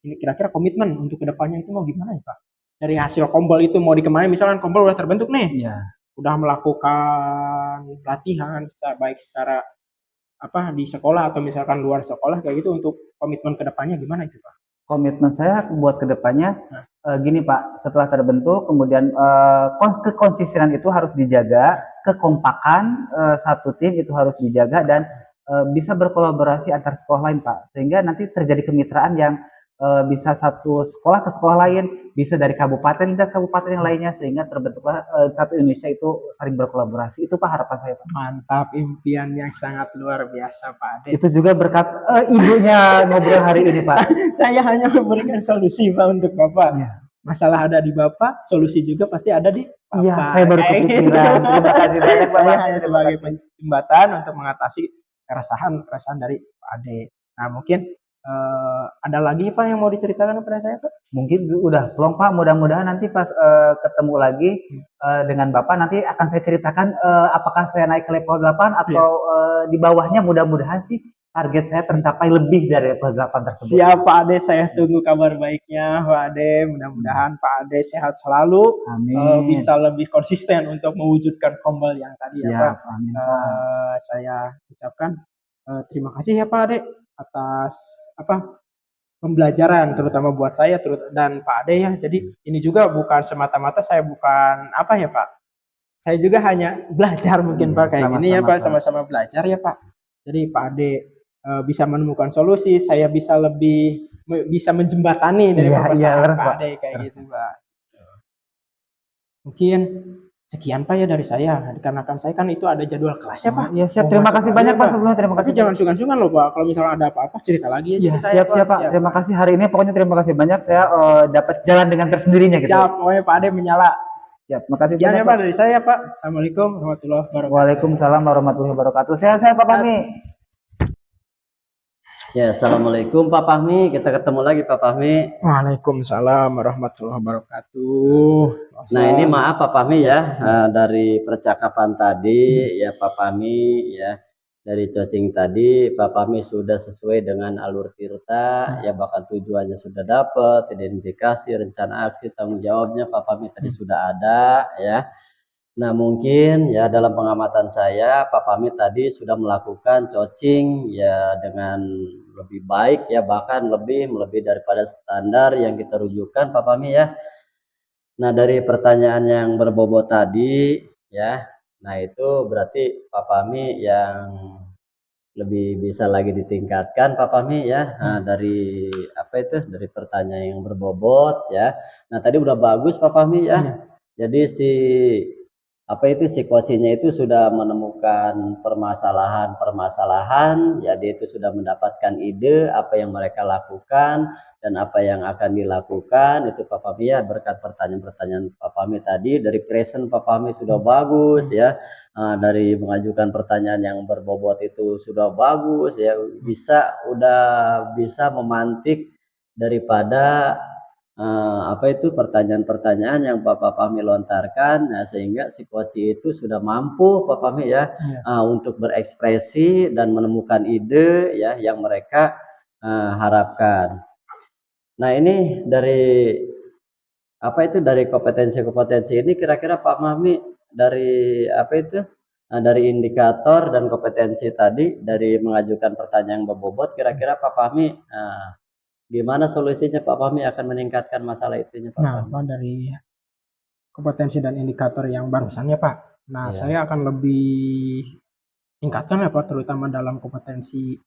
Ini kira-kira komitmen untuk kedepannya itu mau gimana ya Pak? Dari hasil kombel itu mau dikemanain, misalkan kombel udah terbentuk nih, udah melakukan pelatihan baik secara di sekolah atau misalkan luar sekolah kayak gitu, untuk komitmen kedepannya gimana itu Pak? Komitmen saya buat kedepannya gini Pak, setelah terbentuk kemudian kekonsistenan itu harus dijaga, kekompakan satu tim itu harus dijaga dan bisa berkolaborasi antar sekolah lain Pak, sehingga nanti terjadi kemitraan yang bisa satu sekolah ke sekolah lain, bisa dari kabupaten ke kabupaten yang lainnya sehingga terbentuklah satu Indonesia itu saling berkolaborasi. Itu Pak harapan saya Pak. Mantap, impian yang sangat luar biasa Pak Ade. Itu juga berkat ibunya ngobrol hari ini Pak. Saya hanya memberikan solusi Pak untuk Bapak. Iya. Masalah ada di Bapak, solusi juga pasti ada di Bapak. Iya, saya baru Kayak gitu. kepikiran. Terima kasih banyak Pak. Saya hanya sebagai jembatan untuk mengatasi keresahan dari Pak Ade. Nah mungkin ada lagi Pak yang mau diceritakan kepada saya Pak? Mungkin udah plong Pak, mudah-mudahan nanti pas ketemu lagi dengan Bapak nanti akan saya ceritakan apakah saya naik ke level 8 atau di bawahnya, mudah-mudahan sih target saya tercapai lebih dari level 8 tersebut. Siap Pak Ade, saya tunggu kabar baiknya Pak Ade. Mudah-mudahan Pak Ade sehat selalu, Amin. bisa lebih konsisten untuk mewujudkan kombel yang tadi ya Pak. Amin, Pak. Saya ucapkan terima kasih ya Pak Ade atas pembelajaran terutama buat saya dan Pak Ade ya. Jadi ini juga bukan semata-mata saya bukan ya Pak. Saya juga hanya belajar mungkin Pak kayak gini ya Pak, sama-sama belajar ya Pak. Jadi Pak Ade bisa menemukan solusi, saya bisa menjembatani dari permasalahan Pak Ade kayak gitu Pak. Mungkin sekian Pak ya dari saya, dikarenakan saya kan itu ada jadwal kelas ya Pak. Iya siap, terima kasih banyak Pak sebelumnya, terima kasih. Tapi jangan sungkan-sungkan loh Pak, kalau misalnya ada apa-apa cerita lagi ya. Ke saya. Siap Pak, terima kasih hari ini pokoknya terima kasih banyak, saya dapat jalan dengan tersendirinya gitu. Siap, pokoknya Pak Ade menyala. Siap, makasih sekian banyak ya Pak dari saya Pak. Assalamualaikum warahmatullahi wabarakatuh. Waalaikumsalam warahmatullahi wabarakatuh. Sehat-sehat Pak Fahmi. Ya, assalamualaikum Pak Fahmi. Kita ketemu lagi Pak Fahmi. Waalaikumsalam warahmatullahi wabarakatuh. Nah ini maaf Pak Fahmi ya, dari percakapan tadi ya Pak Fahmi ya, dari coaching tadi Pak Fahmi sudah sesuai dengan alur tirta ya, bahkan tujuannya sudah dapat, identifikasi, rencana aksi, tanggung jawabnya Pak Fahmi tadi sudah ada ya. Nah mungkin ya dalam pengamatan saya Pak Fahmi tadi sudah melakukan coaching ya dengan lebih baik ya, bahkan lebih daripada standar yang kita rujukan Pak Fahmi ya. Nah dari pertanyaan yang berbobot tadi ya, nah itu berarti Pak Fahmi yang lebih bisa lagi ditingkatkan Pak Fahmi ya. Nah, dari dari pertanyaan yang berbobot ya. Nah tadi udah bagus Pak Fahmi ya. Jadi si coachingnya itu sudah menemukan permasalahan ya, dia itu sudah mendapatkan ide apa yang mereka lakukan dan apa yang akan dilakukan itu Pak Fahmi ya, berkat pertanyaan-pertanyaan Pak Fahmi tadi. Dari present Pak Fahmi sudah bagus ya, dari mengajukan pertanyaan yang berbobot itu sudah bagus ya, udah bisa memantik daripada pertanyaan-pertanyaan yang Pak Fahmi lontarkan, nah, sehingga si coach itu sudah mampu Pak Fahmi ya, untuk berekspresi dan menemukan ide ya yang mereka harapkan. Nah ini dari dari kompetensi ini kira-kira Pak Fahmi dari dari indikator dan kompetensi tadi, dari mengajukan pertanyaan yang berbobot, kira-kira Pak Fahmi gimana solusinya Pak Fahmi akan meningkatkan masalah itunya Pak Fahmi? Nah, dari kompetensi dan indikator yang barusan ya Pak. Nah, saya akan lebih tingkatkan ya Pak, terutama dalam kompetensi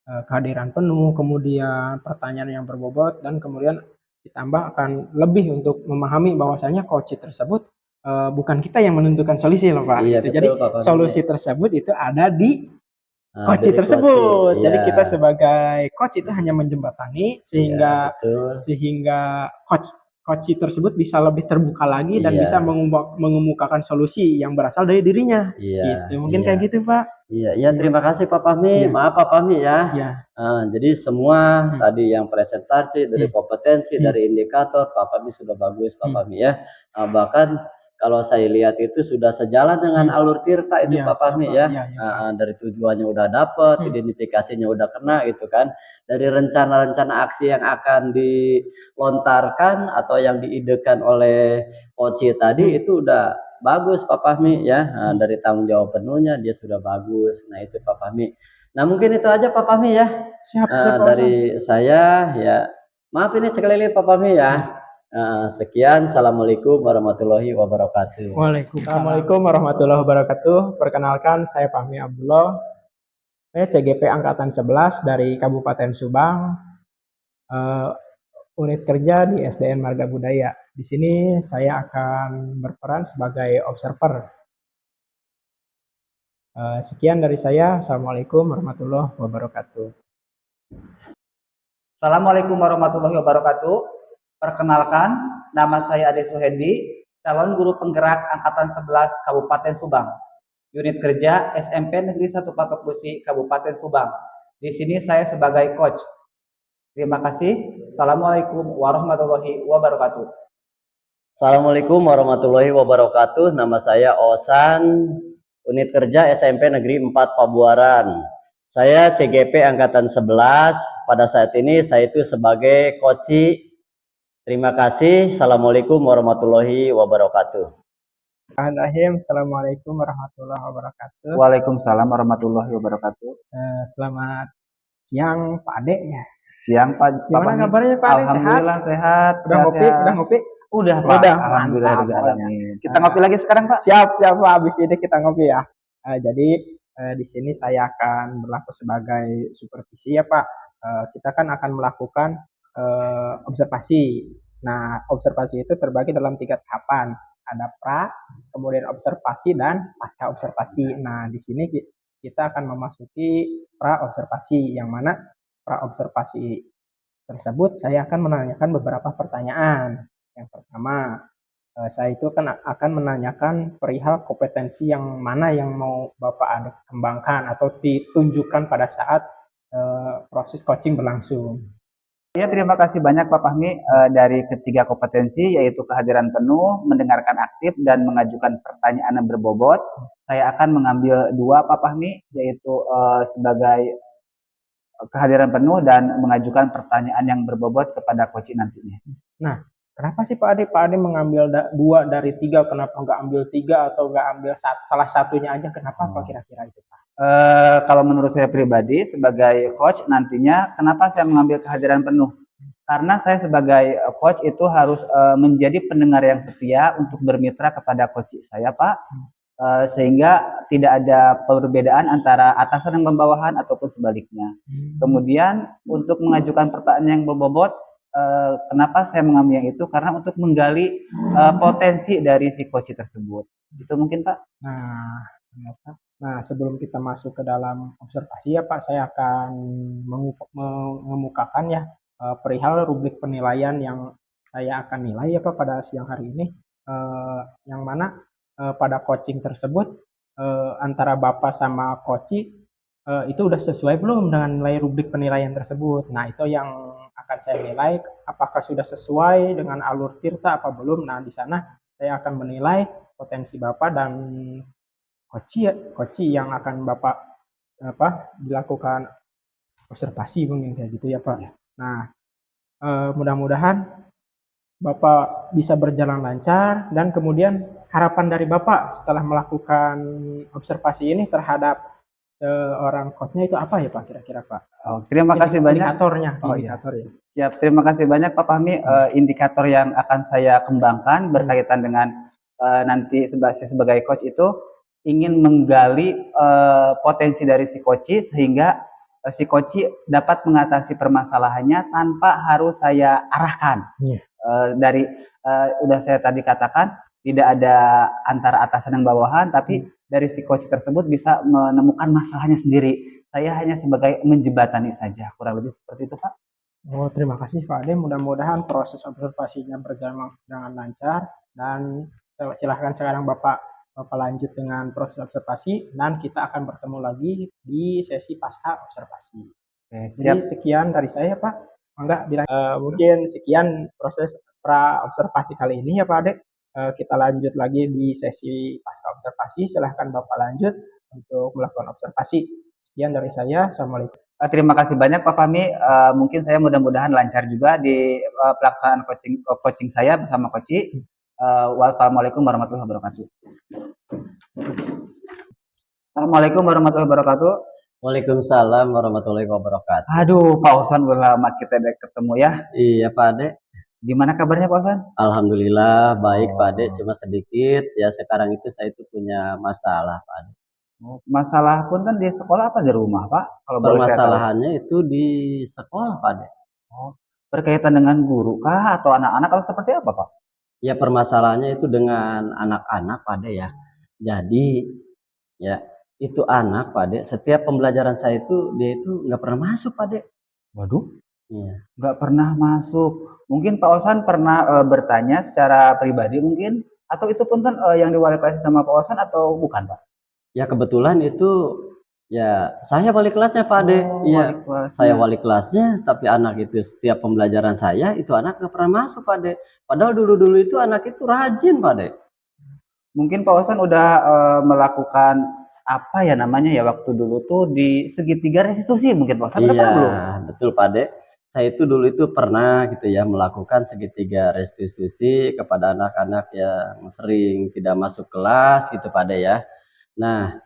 kehadiran penuh, kemudian pertanyaan yang berbobot, dan kemudian ditambah akan lebih untuk memahami bahwasanya coach tersebut bukan kita yang menentukan solusi loh Pak. Iya, betul, jadi Pak solusi tersebut itu ada di coach tersebut. Jadi kita sebagai coach itu hanya menjembatani sehingga coach tersebut bisa lebih terbuka lagi dan bisa mengemukakan solusi yang berasal dari dirinya. Gitu. Mungkin kayak gitu Pak. Iya, terima kasih Pak Fahmi. Maaf Pak Fahmi ya. Jadi semua tadi yang presentasi dari kompetensi, dari indikator Pak Fahmi sudah bagus Pak Fahmi ya. Bahkan kalau saya lihat itu sudah sejalan dengan alur tirta itu Pak Fahmi ya. Dari tujuannya udah dapet, identifikasinya udah kena gitu kan. Dari rencana-rencana aksi yang akan dilontarkan atau yang diidekan oleh coach tadi itu udah bagus Pak Fahmi ya. Dari tanggung jawab penuhnya dia sudah bagus. Nah itu Pak Fahmi. Nah mungkin itu aja Pak Fahmi ya. Siap, dari saya ya. Maaf ini sekali lagi Pak Fahmi ya. Sekian, assalamualaikum warahmatullahi wabarakatuh. Waalaikumsalam warahmatullahi wabarakatuh. Perkenalkan, saya Fahmi Abdullah. Saya CGP angkatan 11 dari Kabupaten Subang. unit kerja di SDN Marga Budaya. Di sini saya akan berperan sebagai observer. Sekian dari saya. Assalamualaikum warahmatullahi wabarakatuh. Assalamualaikum warahmatullahi wabarakatuh. Perkenalkan, nama saya Ade Suhendi, calon guru penggerak Angkatan 11 Kabupaten Subang. Unit kerja SMP Negeri 1 Patok Busi, Kabupaten Subang. Di sini saya sebagai coach. Terima kasih. Assalamualaikum warahmatullahi wabarakatuh. Assalamualaikum warahmatullahi wabarakatuh. Nama saya Osan, unit kerja SMP Negeri 4 Pabuaran. Saya CGP Angkatan 11. Pada saat ini saya itu sebagai coach. Terima kasih. Assalamualaikum warahmatullahi wabarakatuh. Assalamualaikum warahmatullahi wabarakatuh. Waalaikumsalam warahmatullahi wabarakatuh. Selamat siang Pak Ade ya. Siang Pak. Gimana kabarnya Pak Ade? Alhamdulillah sehat. Udah ngopi? Udah ngopi? Udah Pak. Udah. Alhamdulillah. Kita ngopi lagi sekarang Pak. Siap Pak. Habis ini kita ngopi ya. Jadi di sini saya akan berlaku sebagai supervisi ya Pak. Kita kan akan melakukan observasi. Nah, observasi itu terbagi dalam 3 tahapan. Ada pra, kemudian observasi, dan pasca observasi. Nah, di sini kita akan memasuki pra observasi, yang mana pra observasi tersebut saya akan menanyakan beberapa pertanyaan. Yang pertama, saya itu akan menanyakan perihal kompetensi yang mana yang mau Bapak kembangkan atau ditunjukkan pada saat proses coaching berlangsung. Ya, terima kasih banyak Pak Fahmi dari ketiga kompetensi, yaitu kehadiran penuh, mendengarkan aktif, dan mengajukan pertanyaan yang berbobot. Saya akan mengambil 2 Pak Fahmi, yaitu sebagai kehadiran penuh dan mengajukan pertanyaan yang berbobot kepada coach nantinya. Nah, kenapa sih Pak Ade mengambil 2 dari 3? Kenapa nggak ambil 3 atau nggak ambil salah satunya aja? Kenapa Pak kira-kira itu Pak? Kalau menurut saya pribadi sebagai coach nantinya, kenapa saya mengambil kehadiran penuh? Karena saya sebagai coach itu harus menjadi pendengar yang setia untuk bermitra kepada coach saya Pak, sehingga tidak ada perbedaan antara atasan dan bawahan ataupun sebaliknya. Kemudian untuk mengajukan pertanyaan yang berbobot, kenapa saya mengambil yang itu? Karena untuk menggali potensi dari si coach tersebut. Itu mungkin Pak. Nah, sebelum kita masuk ke dalam observasi ya Pak, saya akan mengemukakan ya perihal rubrik penilaian yang saya akan nilai ya Pak pada siang hari ini, yang mana pada coaching tersebut antara Bapak sama coach itu udah sesuai belum dengan nilai rubrik penilaian tersebut. Nah, itu yang akan saya nilai, apakah sudah sesuai dengan alur tirta apa belum. Nah, di sana saya akan menilai potensi Bapak dan coach yang akan Bapak dilakukan observasi mungkin kayak gitu ya Pak. Nah, mudah-mudahan Bapak bisa berjalan lancar, dan kemudian harapan dari Bapak setelah melakukan observasi ini terhadap seorang coachnya itu apa ya Pak kira-kira Pak? Terima kasih banyak. Indikatornya. Indikator ya. Siap, terima kasih banyak Pak Fahmi. Indikator yang akan saya kembangkan berkaitan dengan nanti sebagai coach itu ingin menggali potensi dari si coach sehingga si coach dapat mengatasi permasalahannya tanpa harus saya arahkan. Dari udah saya tadi katakan tidak ada antara atasan dan bawahan, tapi dari si coach tersebut bisa menemukan masalahnya sendiri. Saya hanya sebagai menjembatani saja, kurang lebih seperti itu Pak. Oh, terima kasih Pak Ade. Mudah-mudahan proses observasinya berjalan dengan lancar, dan silahkan sekarang Bapak lanjut dengan proses observasi, dan kita akan bertemu lagi di sesi pasca observasi. Jadi sekian dari saya Pak. Mungkin sekian proses pra observasi kali ini ya Pak Ade. Kita lanjut lagi di sesi pasca observasi. Silahkan Bapak lanjut untuk melakukan observasi. Sekian dari saya. Assalamualaikum. Terima kasih banyak Pak Fahmi. Mungkin saya mudah-mudahan lancar juga di pelaksanaan coaching saya bersama coach. Wassalamualaikum warahmatullahi wabarakatuh. Assalamualaikum warahmatullahi wabarakatuh. Waalaikumsalam warahmatullahi wabarakatuh. Aduh, Pak Osan, udah lama kita ketemu ya. Iya Pak Ade. Gimana kabarnya Pak Osan? Alhamdulillah baik Pak Ade, cuma sedikit ya sekarang itu saya itu punya masalah Pak Ade. Masalah pun kan di sekolah apa di rumah Pak? Kalau permasalahannya itu di sekolah Pak Ade. berkaitan dengan guru kah atau anak-anak atau seperti apa, Pak? Ya permasalahannya itu dengan anak-anak Pak De ya. Jadi ya itu anak Pak De, setiap pembelajaran saya itu dia itu nggak pernah masuk Pak De. Waduh, Iya. nggak pernah masuk. Mungkin Pak Osan pernah bertanya secara pribadi mungkin, atau itu punten yang diwariskan sama Pak Osan atau bukan, Pak? Ya kebetulan itu ya saya wali kelasnya Pak De. Oh, wali Iya. Saya kelasnya. wali kelasnya, tapi anak itu setiap pembelajaran saya itu anak nggak pernah masuk Pak De. Padahal dulu-dulu itu anak itu rajin Pak De. Mungkin Pak Osan udah melakukan apa ya namanya ya waktu dulu tuh di segitiga restitusi mungkin Pak Osan udah Iya, pernah belum? betul Pak De. Saya itu dulu itu pernah gitu ya melakukan segitiga restitusi kepada anak-anak yang sering tidak masuk kelas gitu Pak De ya. Nah,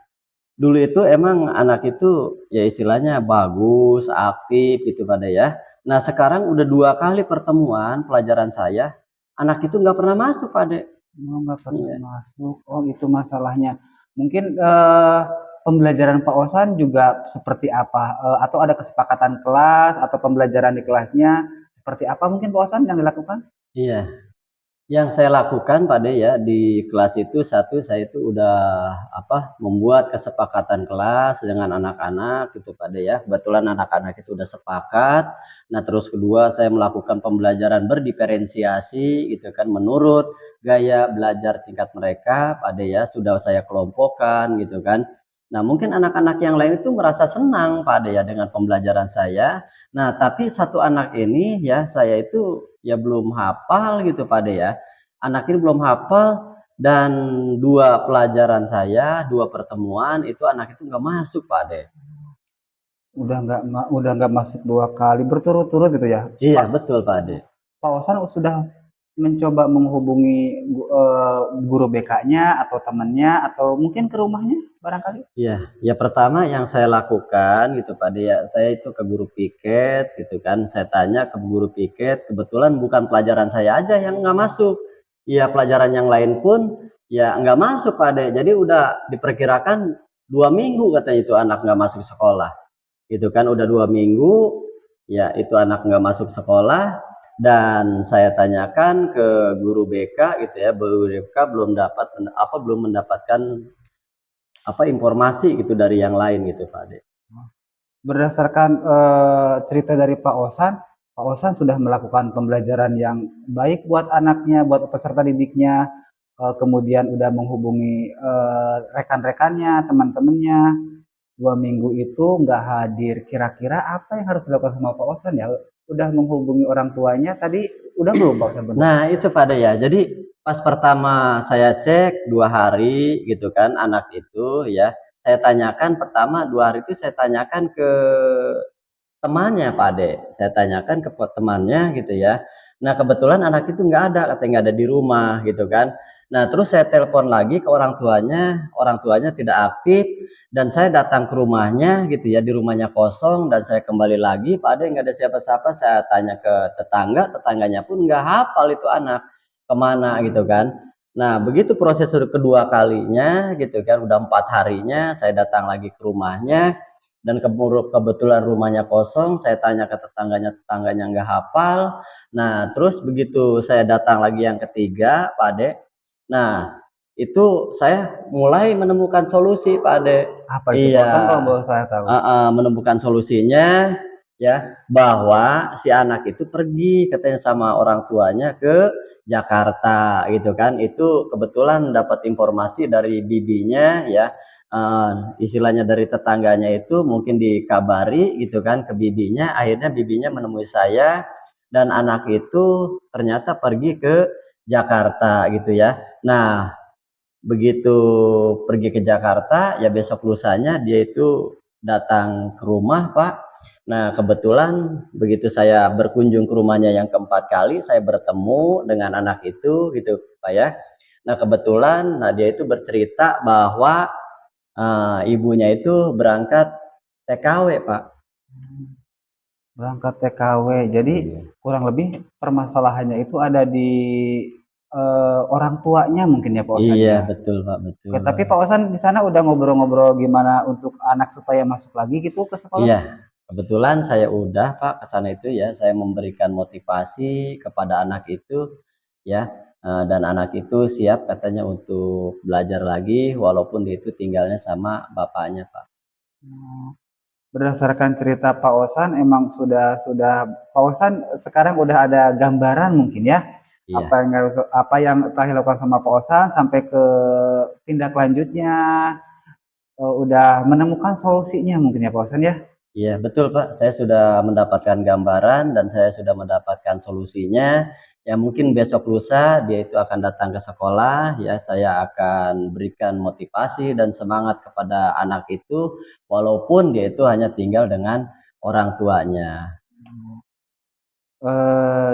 dulu itu emang anak itu ya istilahnya bagus, aktif gitu Pak De ya. Nah, sekarang udah 2 kali pertemuan pelajaran saya, anak itu nggak pernah masuk Pak De. Oh, nggak pernah Iya. masuk. Oh, itu masalahnya. Mungkin pembelajaran Pak Osan juga seperti apa? Atau ada kesepakatan kelas atau pembelajaran di kelasnya seperti apa mungkin Pak Osan yang dilakukan? Iya. Yang saya lakukan Pak De ya di kelas itu satu saya itu udah membuat kesepakatan kelas dengan anak-anak gitu Pak De ya. Kebetulan anak-anak itu udah sepakat. Nah, terus kedua saya melakukan pembelajaran berdiferensiasi gitu kan menurut gaya belajar tingkat mereka Pak De ya, sudah saya kelompokkan gitu kan. Nah, mungkin anak-anak yang lain itu merasa senang Pak De ya dengan pembelajaran saya. Nah, tapi satu anak ini ya saya itu ya belum hafal gitu Pak De ya. Anak ini belum hafal dan 2 pelajaran saya, 2 pertemuan itu anak itu nggak masuk Pak De. Udah nggak masuk 2 kali berturut-turut gitu ya, Iya Pak. betul Pak De. Pak Osan sudah mencoba menghubungi guru BK-nya atau temannya atau mungkin ke rumahnya barangkali? Iya, ya pertama yang saya lakukan gitu Pak De ya, saya itu ke guru piket gitu kan, saya tanya ke guru piket, kebetulan bukan pelajaran saya aja yang nggak masuk. Iya pelajaran yang lain pun ya nggak masuk Pak De. Jadi udah diperkirakan 2 minggu katanya itu anak nggak masuk sekolah. Gitu kan udah 2 minggu ya itu anak nggak masuk sekolah dan saya tanyakan ke guru BK gitu ya, guru BK belum mendapatkan informasi gitu dari yang lain gitu Pak De. Berdasarkan cerita dari Pak Osan sudah melakukan pembelajaran yang baik buat anaknya, buat peserta didiknya, kemudian udah menghubungi rekan-rekannya, teman-temannya. 2 minggu itu nggak hadir. Kira-kira apa yang harus dilakukan sama Pak Osan ya? Udah menghubungi orang tuanya tadi, udah belum Pak Osan? Nah itu Pak De ya, jadi pas pertama saya cek 2 hari gitu kan anak itu ya, saya tanyakan pertama 2 hari itu saya tanyakan ke temannya Pak De, saya tanyakan ke temannya gitu ya. Nah kebetulan anak itu nggak ada, katanya nggak ada di rumah gitu kan. Nah terus saya telepon lagi ke orang tuanya tidak aktif dan saya datang ke rumahnya gitu ya, di rumahnya kosong dan saya kembali lagi Pak De nggak ada siapa-siapa. Saya tanya ke tetangganya pun nggak hafal itu anak kemana gitu kan. Nah begitu proses kedua kalinya gitu kan, udah 4 harinya saya datang lagi ke rumahnya dan kebetulan rumahnya kosong, saya tanya ke tetangganya nggak hafal. Nah, terus begitu saya datang lagi yang ketiga, Pak Ade. Nah, itu saya mulai menemukan solusi, Pak Ade. Apa itu Pak Iya, Osan kalau boleh saya tahu? menemukan solusinya ya bahwa si anak itu pergi katanya sama orang tuanya ke Jakarta gitu kan. Itu kebetulan dapat informasi dari bibinya ya, istilahnya dari tetangganya itu mungkin dikabari gitu kan ke bibinya, akhirnya bibinya menemui saya dan anak itu ternyata pergi ke Jakarta gitu ya. Nah, begitu pergi ke Jakarta ya besok lusanya dia itu datang ke rumah Pak. Nah kebetulan begitu saya berkunjung ke rumahnya yang keempat kali saya bertemu dengan anak itu gitu Pak ya. Nah kebetulan dia itu bercerita bahwa ibunya itu berangkat TKW Pak. Berangkat TKW. Jadi kurang lebih permasalahannya itu ada di orang tuanya mungkin ya Pak Osan Iya ya. betul Pak, betul. Oke, tapi Pak Osan di sana udah ngobrol-ngobrol gimana untuk anak supaya masuk lagi gitu ke sekolah? Iya Kebetulan saya udah Pak ke sana itu ya, saya memberikan motivasi kepada anak itu ya, dan anak itu siap katanya untuk belajar lagi walaupun dia itu tinggalnya sama bapaknya Pak. Oh, berdasarkan cerita Pak Osan emang sudah Pak Osan sekarang udah ada gambaran mungkin ya, Iya, apa yang telah dilakukan sama Pak Osan sampai ke tindak lanjutnya, udah menemukan solusinya mungkin ya Pak Osan ya? iya betul Pak, saya sudah mendapatkan gambaran dan saya sudah mendapatkan solusinya. Ya mungkin besok lusa dia itu akan datang ke sekolah, ya saya akan berikan motivasi dan semangat kepada anak itu, walaupun dia itu hanya tinggal dengan orang tuanya. Eee,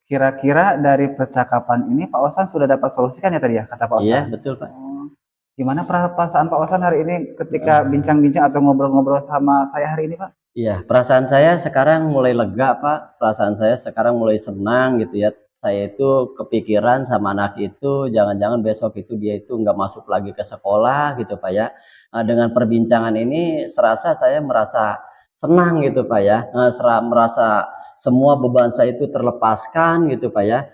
kira-kira dari percakapan ini Pak Osan sudah dapat solusi kan ya tadi ya, kata Pak Iya Osan? betul Pak. Oh, gimana perasaan Pak Osan hari ini ketika bincang-bincang atau ngobrol-ngobrol sama saya hari ini, Pak? Iya, perasaan saya sekarang mulai lega, Pak. Perasaan saya sekarang mulai senang gitu ya. Saya itu kepikiran sama anak itu, jangan-jangan besok itu dia itu nggak masuk lagi ke sekolah gitu, Pak ya. Dengan perbincangan ini, serasa saya merasa senang gitu, Pak ya. Merasa semua beban saya itu terlepaskan gitu, Pak ya.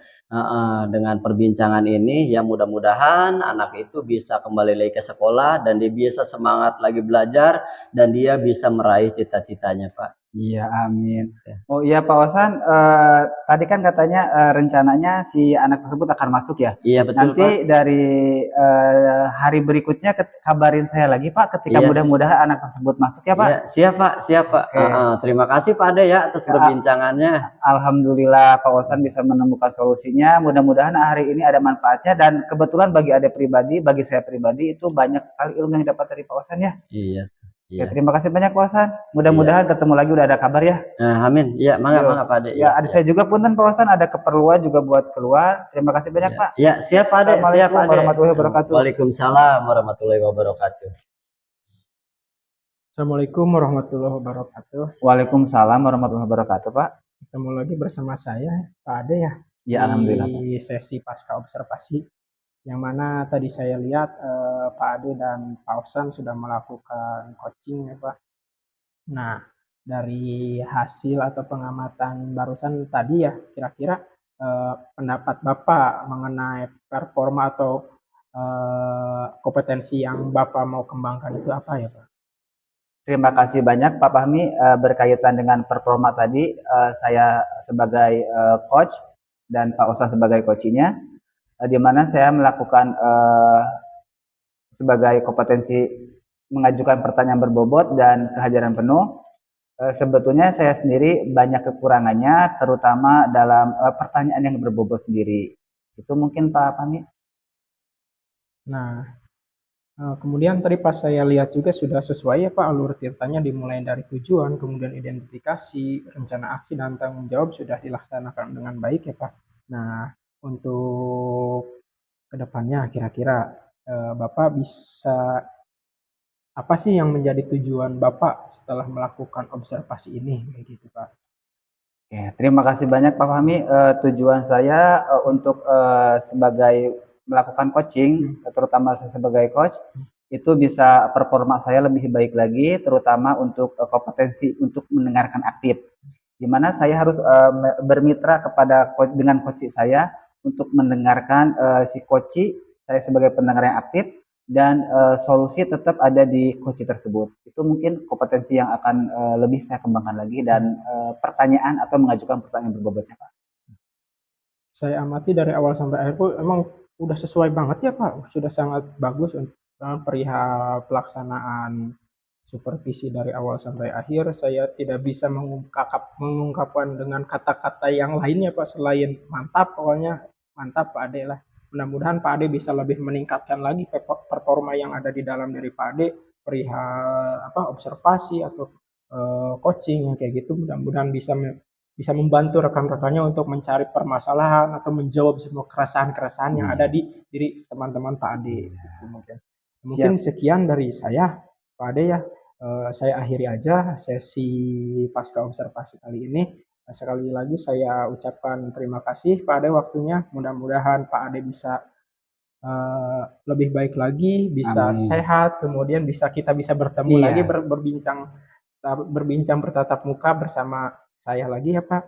Dengan perbincangan ini, ya mudah-mudahan anak itu bisa kembali lagi ke sekolah dan dia bisa semangat lagi belajar dan dia bisa meraih cita-citanya, Pak. Iya, amin. Ya. Oh iya Pak Osan, tadi kan katanya rencananya si anak tersebut akan masuk ya. Iya betul, Pak. Nanti dari hari berikutnya kabarin saya lagi Pak ketika Iya, mudah-mudahan anak tersebut masuk ya Pak. iya, siap, Pak, siap, Pak. Oke. Terima kasih Pak Ade ya atas perbincangannya. Alhamdulillah Pak Osan bisa menemukan solusinya. Mudah-mudahan hari ini ada manfaatnya dan kebetulan bagi Ade pribadi, bagi saya pribadi itu banyak sekali ilmu yang didapat dari Pak Osan ya. Iya, Oke, iya, terima kasih banyak Pak Osan. iya. Mudah-mudahan ketemu lagi udah ada kabar ya. Amin. Iya, mangga, Yo. mangga Pak Ade. Ya, Iya, ada iya, saya juga punten Pak Osan ada keperluan juga buat keluar. Terima kasih banyak iya. Pak. Iya, siap Pak Ade, siap Assalamualaikum Pak Ade. warahmatullahi wabarakatuh. Waalaikumsalam warahmatullahi wabarakatuh. Assalamualaikum warahmatullahi wabarakatuh. Waalaikumsalam warahmatullahi wabarakatuh Pak. Ketemu lagi bersama saya, Pak Ade ya, Ya, alhamdulillah Pak. di sesi pasca observasi, yang mana tadi saya lihat Pak Ade dan Pak Osan sudah melakukan coaching ya Pak. Nah, dari hasil atau pengamatan barusan tadi ya, kira-kira pendapat Bapak mengenai performa atau kompetensi yang Bapak mau kembangkan itu apa ya Pak? Terima kasih banyak Pak Fahmi berkaitan dengan performa tadi. Saya sebagai coach dan Pak Osan sebagai coachnya, di mana saya melakukan sebagai kompetensi mengajukan pertanyaan berbobot dan kehajaran penuh. Sebetulnya saya sendiri banyak kekurangannya, terutama dalam pertanyaan yang berbobot sendiri. Itu mungkin Pak Fahmi. Nah, kemudian tadi pas saya lihat juga sudah sesuai ya Pak alur ceritanya dimulai dari tujuan, kemudian identifikasi, rencana aksi dan tanggung jawab sudah dilaksanakan dengan baik ya Pak. Nah, untuk kedepannya kira-kira Bapak bisa apa sih yang menjadi tujuan Bapak setelah melakukan observasi ini kayak gitu Pak? Oke, terima kasih banyak Pak Fahmi. Tujuan saya untuk sebagai melakukan coaching, terutama saya sebagai coach, itu bisa performa saya lebih baik lagi, terutama untuk kompetensi untuk mendengarkan aktif. Di mana saya harus bermitra kepada dengan coach saya untuk mendengarkan si coach saya sebagai pendengar yang aktif dan solusi tetap ada di coach tersebut. Itu mungkin kompetensi yang akan lebih saya kembangkan lagi dan pertanyaan atau mengajukan pertanyaan berbobotnya Pak. Saya amati dari awal sampai akhir pun emang udah sesuai banget ya Pak, sudah sangat bagus untuk perihal pelaksanaan supervisi dari awal sampai akhir. Saya tidak bisa mengungkapkan dengan kata-kata yang lainnya Pak selain mantap, pokoknya mantap Pak Ade lah. Mudah-mudahan Pak Ade bisa lebih meningkatkan lagi performa yang ada di dalam diri Pak Ade perihal apa observasi atau coaching yang kayak gitu. Mudah-mudahan bisa membantu rekan-rekannya untuk mencari permasalahan atau menjawab semua keresahan-keresahan yang ada di diri teman-teman Pak Ade. Gitu mungkin. Mungkin sekian dari saya, Pak Ade ya. Saya akhiri aja sesi pasca observasi kali ini. Sekali lagi saya ucapkan terima kasih Pak Ade waktunya. Mudah-mudahan Pak Ade bisa lebih baik lagi, bisa Amin. sehat, kemudian kita bisa bertemu Iya. lagi berbincang berbincang bertatap muka bersama saya lagi ya Pak.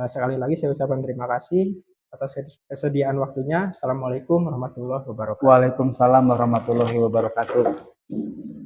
Sekali lagi saya ucapkan terima kasih atas kesediaan waktunya. Assalamualaikum warahmatullahi wabarakatuh. Waalaikumsalam warahmatullahi wabarakatuh.